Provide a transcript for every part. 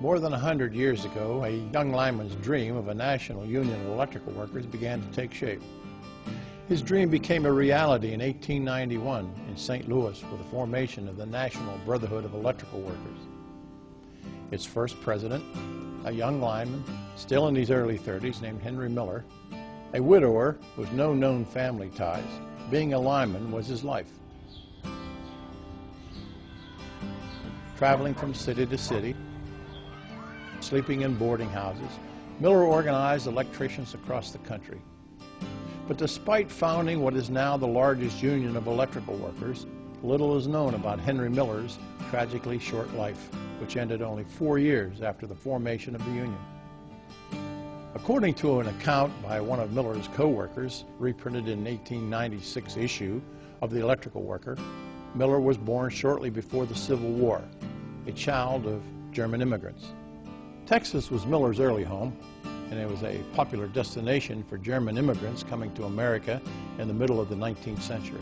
More than 100 years ago, a young lineman's dream of a national union of electrical workers began to take shape. His dream became a reality in 1891 in St. Louis with the formation of the National Brotherhood of Electrical Workers. Its first president, a young lineman, still in his early 30s, named Henry Miller, a widower with no known family ties. Being a lineman was his life. Traveling from city to city, sleeping in boarding houses, Miller organized electricians across the country. But despite founding what is now the largest union of electrical workers, little is known about Henry Miller's tragically short life, which ended only 4 years after the formation of the union. According to an account by one of Miller's co-workers, reprinted in 1896 issue of the Electrical Worker, Miller was born shortly before the Civil War, a child of German immigrants. Texas was Miller's early home, and it was a popular destination for German immigrants coming to America in the middle of the 19th century.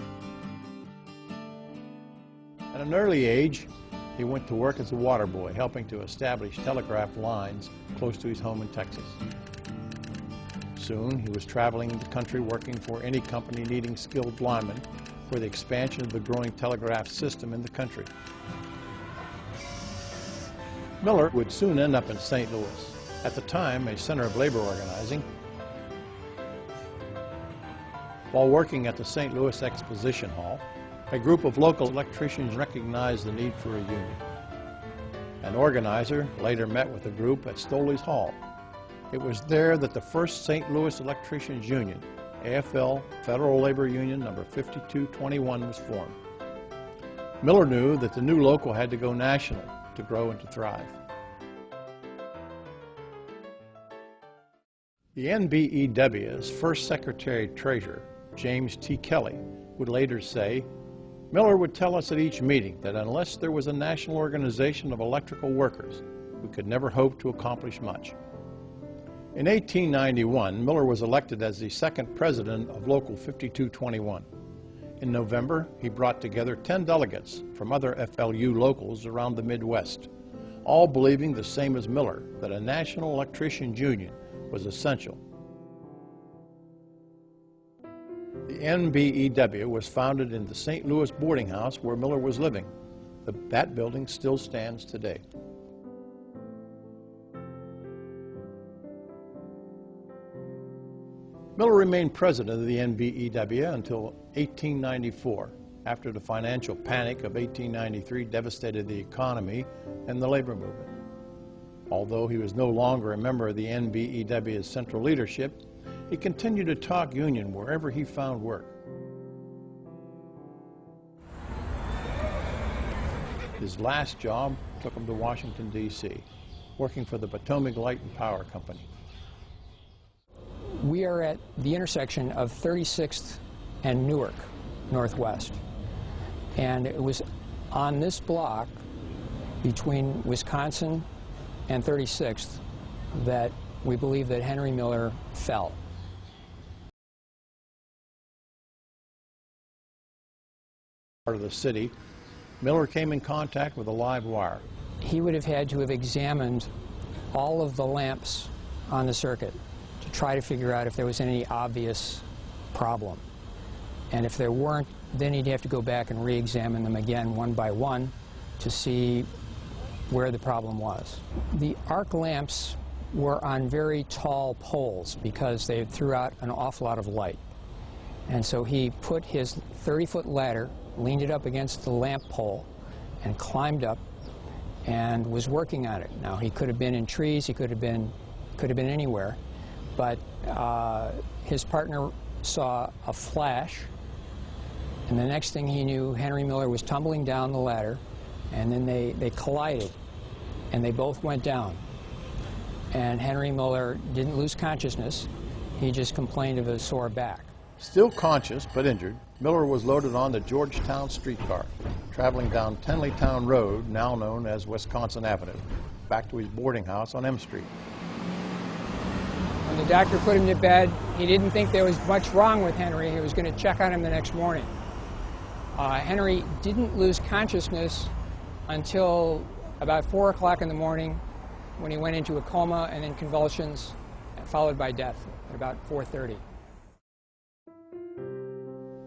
At an early age, he went to work as a water boy, helping to establish telegraph lines close to his home in Texas. Soon, he was traveling the country working for any company needing skilled linemen for the expansion of the growing telegraph system in the country. Miller would soon end up in St. Louis, at the time a center of labor organizing. While working at the St. Louis Exposition Hall, a group of local electricians recognized the need for a union. An organizer later met with the group at Stoley's Hall. It was there that the first St. Louis Electricians Union, AFL Federal Labor Union number 5221, was formed. Miller knew that the new local had to go national to grow and to thrive. The NBEW's first Secretary-Treasurer, James T. Kelly, would later say, Miller would tell us at each meeting that unless there was a national organization of electrical workers, we could never hope to accomplish much. In 1891, Miller was elected as the second president of Local 5221. In November, he brought together 10 delegates from other FLU locals around the Midwest, all believing the same as Miller, that a national electricians union was essential. The NBEW was founded in the St. Louis boarding house where Miller was living. That building still stands today. Miller remained president of the NBEW until 1894, after the financial panic of 1893 devastated the economy and the labor movement. Although he was no longer a member of the NBEW's central leadership, he continued to talk union wherever he found work. His last job took him to Washington, D.C., working for the Potomac Light and Power Company. We are at the intersection of 36th and Newark, Northwest. And it was on this block between Wisconsin and 36th that we believe that Henry Miller fell. Part of the city, Miller came in contact with a live wire. He would have had to have examined all of the lamps on the circuit to try to figure out if there was any obvious problem. And if there weren't, then he'd have to go back and re-examine them again one by one to see where the problem was. The arc lamps were on very tall poles because they threw out an awful lot of light. And so he put his 30-foot ladder, leaned it up against the lamp pole, and climbed up and was working on it. Now, he could have been in trees, he could have been anywhere, but his partner saw a flash, and the next thing he knew, Henry Miller was tumbling down the ladder, and then they collided, and they both went down. And Henry Miller didn't lose consciousness, he just complained of a sore back. Still conscious but injured, Miller was loaded on the Georgetown streetcar, traveling down Tenleytown Road, now known as Wisconsin Avenue, back to his boarding house on M Street. When the doctor put him to bed, he didn't think there was much wrong with Henry. He was going to check on him the next morning. Henry didn't lose consciousness until about 4 o'clock in the morning, when he went into a coma and then convulsions, followed by death at about 4:30.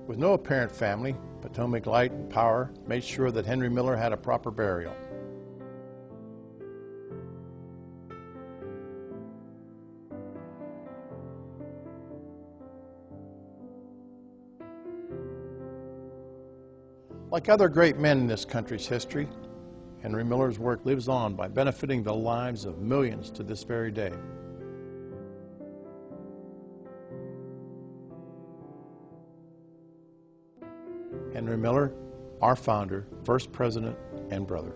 With no apparent family, Potomac Light and Power made sure that Henry Miller had a proper burial. Like other great men in this country's history, Henry Miller's work lives on by benefiting the lives of millions to this very day. Henry Miller, our founder, first president, and brother.